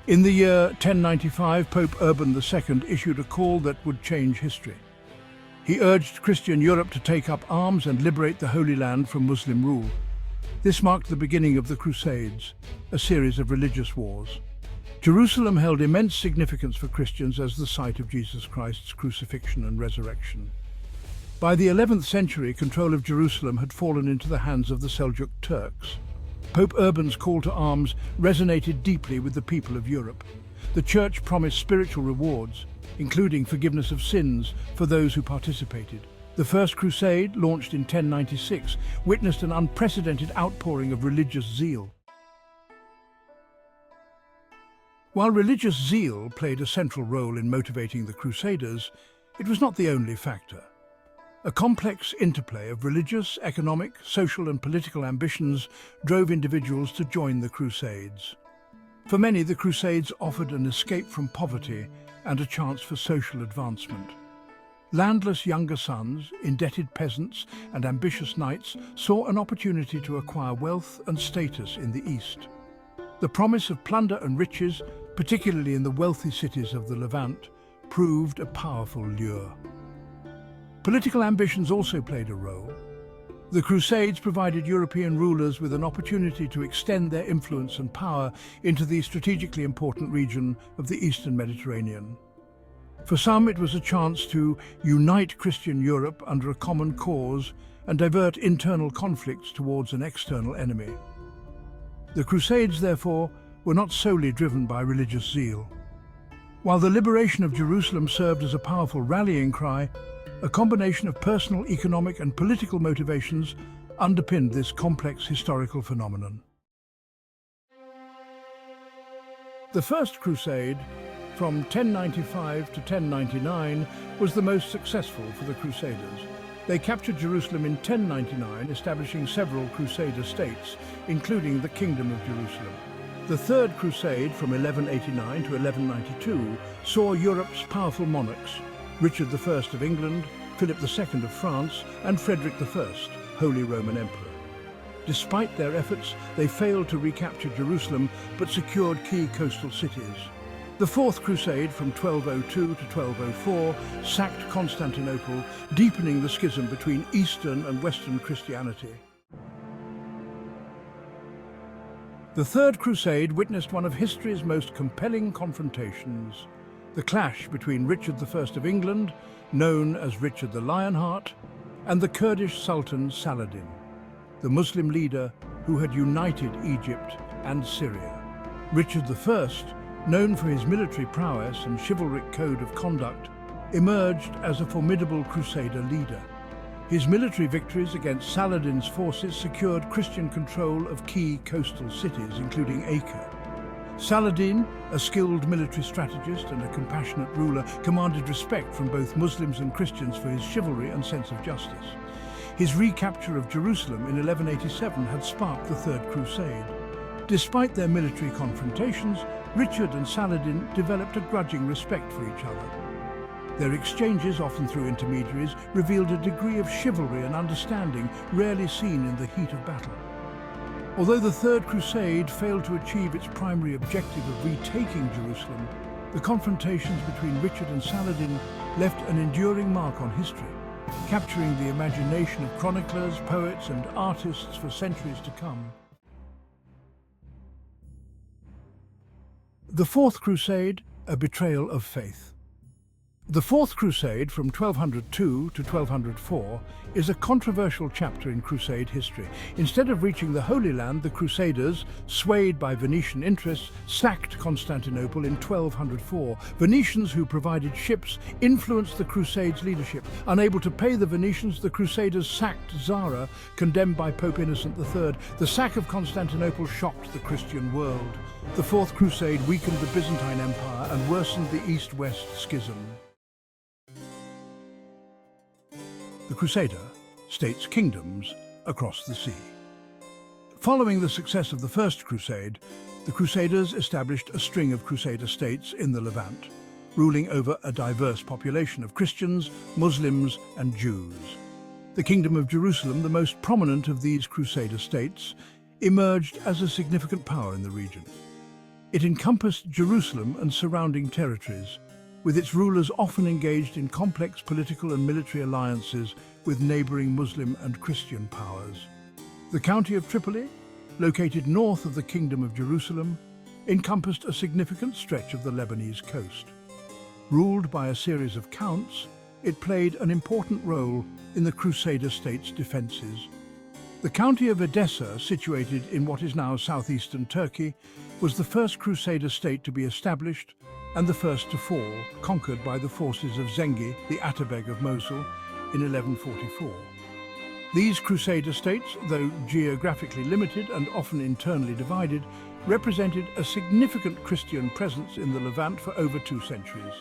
In the year 1095, Pope Urban II issued a call that would change history. He urged Christian Europe to take up arms and liberate the Holy Land from Muslim rule. This marked the beginning of the Crusades, a series of religious wars. Jerusalem held immense significance for Christians as the site of Jesus Christ's crucifixion and resurrection. By the 11th century, control of Jerusalem had fallen into the hands of the Seljuk Turks. Pope Urban's call to arms resonated deeply with the people of Europe. The Church promised spiritual rewards, including forgiveness of sins for those who participated. The First Crusade, launched in 1096, witnessed an unprecedented outpouring of religious zeal. While religious zeal played a central role in motivating the Crusaders, it was not the only factor. A complex interplay of religious, economic, social and political ambitions drove individuals to join the Crusades. For many, the Crusades offered an escape from poverty and a chance for social advancement. Landless younger sons, indebted peasants and ambitious knights saw an opportunity to acquire wealth and status in the East. The promise of plunder and riches, particularly in the wealthy cities of the Levant, proved a powerful lure. Political ambitions also played a role. The Crusades provided European rulers with an opportunity to extend their influence and power into the strategically important region of the Eastern Mediterranean. For some, it was a chance to unite Christian Europe under a common cause and divert internal conflicts towards an external enemy. The Crusades, therefore, were not solely driven by religious zeal. While the liberation of Jerusalem served as a powerful rallying cry, a combination of personal, economic and political motivations underpinned this complex historical phenomenon. The First Crusade, from 1095 to 1099, was the most successful for the Crusaders. They captured Jerusalem in 1099, establishing several Crusader states, including the Kingdom of Jerusalem. The Third Crusade, from 1189 to 1192, saw Europe's powerful monarchs, Richard I of England, Philip II of France, and Frederick I, Holy Roman Emperor. Despite their efforts, they failed to recapture Jerusalem, but secured key coastal cities. The Fourth Crusade, from 1202 to 1204, sacked Constantinople, deepening the schism between Eastern and Western Christianity. The Third Crusade witnessed one of history's most compelling confrontations: the clash between Richard I of England, known as Richard the Lionheart, and the Kurdish Sultan Saladin, the Muslim leader who had united Egypt and Syria. Richard I, known for his military prowess and chivalric code of conduct, emerged as a formidable Crusader leader. His military victories against Saladin's forces secured Christian control of key coastal cities, including Acre. Saladin, a skilled military strategist and a compassionate ruler, commanded respect from both Muslims and Christians for his chivalry and sense of justice. His recapture of Jerusalem in 1187 had sparked the Third Crusade. Despite their military confrontations, Richard and Saladin developed a grudging respect for each other. Their exchanges, often through intermediaries, revealed a degree of chivalry and understanding rarely seen in the heat of battle. Although the Third Crusade failed to achieve its primary objective of retaking Jerusalem, the confrontations between Richard and Saladin left an enduring mark on history, capturing the imagination of chroniclers, poets, and artists for centuries to come. The Fourth Crusade, a betrayal of faith. The Fourth Crusade, from 1202 to 1204, is a controversial chapter in Crusade history. Instead of reaching the Holy Land, the Crusaders, swayed by Venetian interests, sacked Constantinople in 1204. Venetians who provided ships influenced the Crusades' leadership. Unable to pay the Venetians, the Crusaders sacked Zara, condemned by Pope Innocent III. The sack of Constantinople shocked the Christian world. The Fourth Crusade weakened the Byzantine Empire and worsened the East-West schism. The Crusader states kingdoms across the sea. Following the success of the First Crusade, the Crusaders established a string of Crusader states in the Levant, ruling over a diverse population of Christians, Muslims, and Jews. The Kingdom of Jerusalem, the most prominent of these Crusader states, emerged as a significant power in the region. It encompassed Jerusalem and surrounding territories, with its rulers often engaged in complex political and military alliances with neighboring Muslim and Christian powers. The county of Tripoli, located north of the Kingdom of Jerusalem, encompassed a significant stretch of the Lebanese coast. Ruled by a series of counts, it played an important role in the Crusader states' defences. The county of Edessa, situated in what is now southeastern Turkey, was the first Crusader state to be established and the first to fall, conquered by the forces of Zengi, the Atabeg of Mosul, in 1144. These Crusader states, though geographically limited and often internally divided, represented a significant Christian presence in the Levant for over 2 centuries.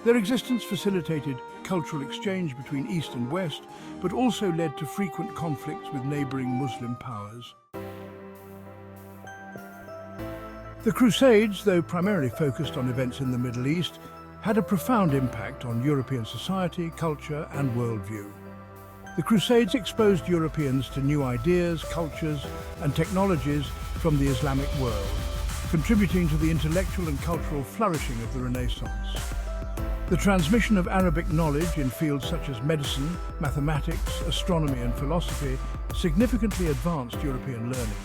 Their existence facilitated cultural exchange between East and West, but also led to frequent conflicts with neighboring Muslim powers. The Crusades, though primarily focused on events in the Middle East, had a profound impact on European society, culture, and worldview. The Crusades exposed Europeans to new ideas, cultures, and technologies from the Islamic world, contributing to the intellectual and cultural flourishing of the Renaissance. The transmission of Arabic knowledge in fields such as medicine, mathematics, astronomy, and philosophy significantly advanced European learning.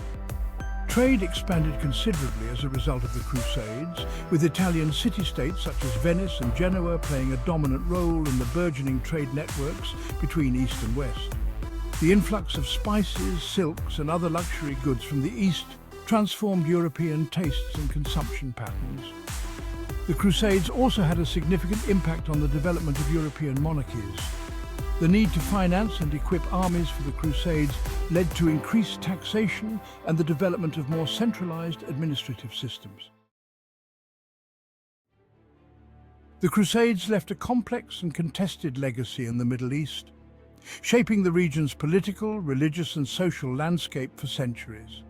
Trade expanded considerably as a result of the Crusades, with Italian city-states such as Venice and Genoa playing a dominant role in the burgeoning trade networks between East and West. The influx of spices, silks, and other luxury goods from the East transformed European tastes and consumption patterns. The Crusades also had a significant impact on the development of European monarchies. The need to finance and equip armies for the Crusades led to increased taxation and the development of more centralized administrative systems. The Crusades left a complex and contested legacy in the Middle East, shaping the region's political, religious, and social landscape for centuries.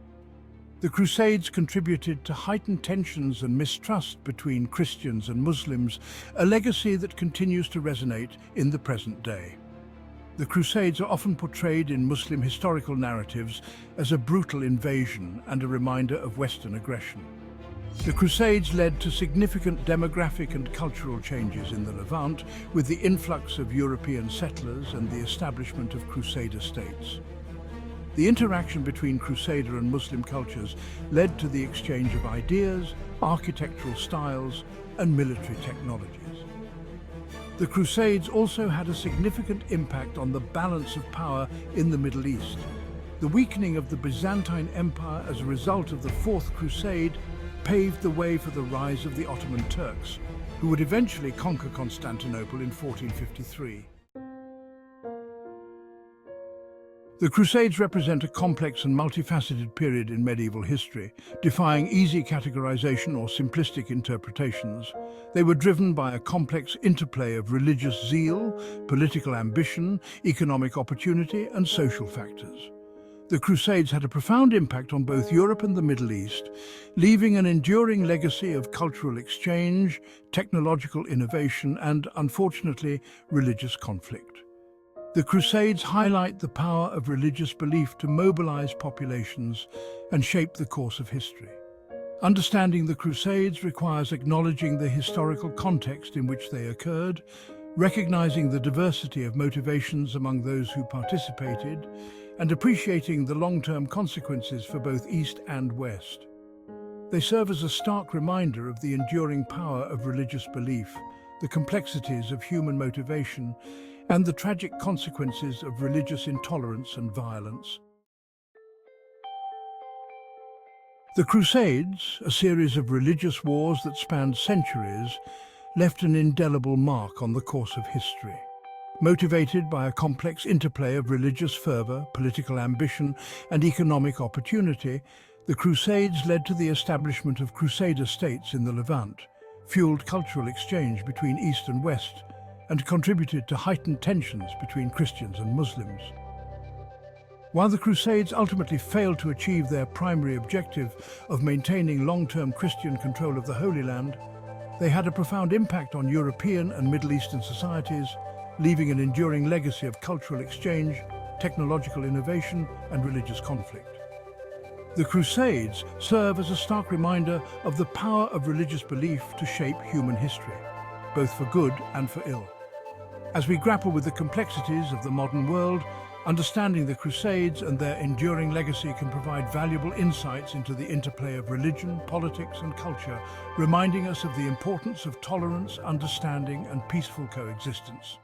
The Crusades contributed to heightened tensions and mistrust between Christians and Muslims, a legacy that continues to resonate in the present day. The Crusades are often portrayed in Muslim historical narratives as a brutal invasion and a reminder of Western aggression. The Crusades led to significant demographic and cultural changes in the Levant, with the influx of European settlers and the establishment of Crusader states. The interaction between Crusader and Muslim cultures led to the exchange of ideas, architectural styles, and military technologies. The Crusades also had a significant impact on the balance of power in the Middle East. The weakening of the Byzantine Empire as a result of the Fourth Crusade paved the way for the rise of the Ottoman Turks, who would eventually conquer Constantinople in 1453. The Crusades represent a complex and multifaceted period in medieval history, defying easy categorization or simplistic interpretations. They were driven by a complex interplay of religious zeal, political ambition, economic opportunity, and social factors. The Crusades had a profound impact on both Europe and the Middle East, leaving an enduring legacy of cultural exchange, technological innovation, and, unfortunately, religious conflict. The Crusades highlight the power of religious belief to mobilize populations and shape the course of history. Understanding the Crusades requires acknowledging the historical context in which they occurred, recognizing the diversity of motivations among those who participated, and appreciating the long-term consequences for both East and West. They serve as a stark reminder of the enduring power of religious belief, the complexities of human motivation, and the tragic consequences of religious intolerance and violence. The Crusades, a series of religious wars that spanned centuries, left an indelible mark on the course of history. Motivated by a complex interplay of religious fervor, political ambition, and economic opportunity, the Crusades led to the establishment of Crusader states in the Levant, fueled cultural exchange between East and West, and contributed to heightened tensions between Christians and Muslims. While the Crusades ultimately failed to achieve their primary objective of maintaining long-term Christian control of the Holy Land, they had a profound impact on European and Middle Eastern societies, leaving an enduring legacy of cultural exchange, technological innovation, and religious conflict. The Crusades serve as a stark reminder of the power of religious belief to shape human history, both for good and for ill. As we grapple with the complexities of the modern world, understanding the Crusades and their enduring legacy can provide valuable insights into the interplay of religion, politics, and culture, reminding us of the importance of tolerance, understanding, and peaceful coexistence.